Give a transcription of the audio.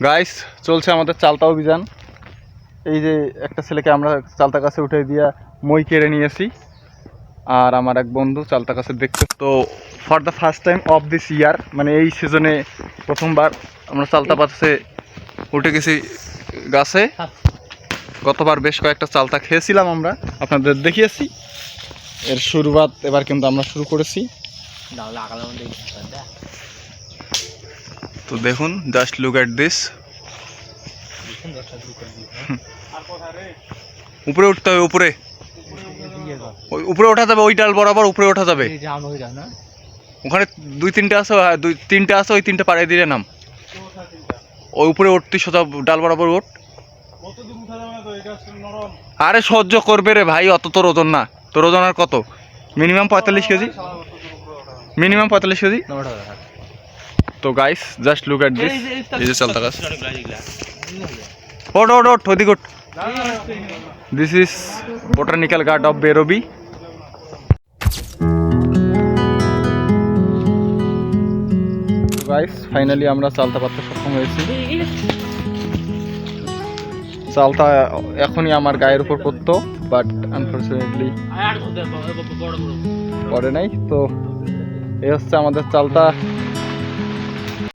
Guys চলছে আমাদের চালতা অভিযান। এই যে একটা ছেলেকে আমরা চালতা গাছে উঠে দিয়ে মই কেড়ে নিয়েছি, আর আমার এক বন্ধু চালতা গাছে দেখতে। তো for the first time of this ইয়ার, মানে এই সিজনে প্রথমবার আমরা চালতা গাছে উঠে গেছি গাছে। গতবার বেশ কয়েকটা চালতা খেয়েছিলাম, আমরা আপনাদের দেখিয়েছি। এর শুরুয়াত এবার কিন্তু আমরা শুরু করেছি। তো দেখুন, জাস্ট লুক এট দিস। উপরে উঠতে হবে, উপরে উপরে ওঠা যাবে, ওই ডাল বরাবর উপরে ওঠা যাবে। ওখানে দুই তিনটে আছে, দুই তিনটে আছে, ওই তিনটে পাড়িয়ে দিলে নাম। ওই উপরে উঠতে সোজা ডাল বরাবর ওঠ। আরে সহ্য করবে রে ভাই, অত তোর ওজন না। তোর ওজন আর কত? Minimum 45 KG, minimum 45 KG. তো guys just look at this. এই যে চালতা গাছ, ওঠ ওঠ ওঠ, ওদিকে ওঠ। This is botanical garden of বেরোবি। গাইস ফাইনালি আমরা চালতা পাততে সক্ষম হয়েছি। চালতা এখনই আমার গায়ের উপর পড়তো, বাট আনফরচুনেটলি পড়ে নাই। তো এই হচ্ছে আমাদের চালতা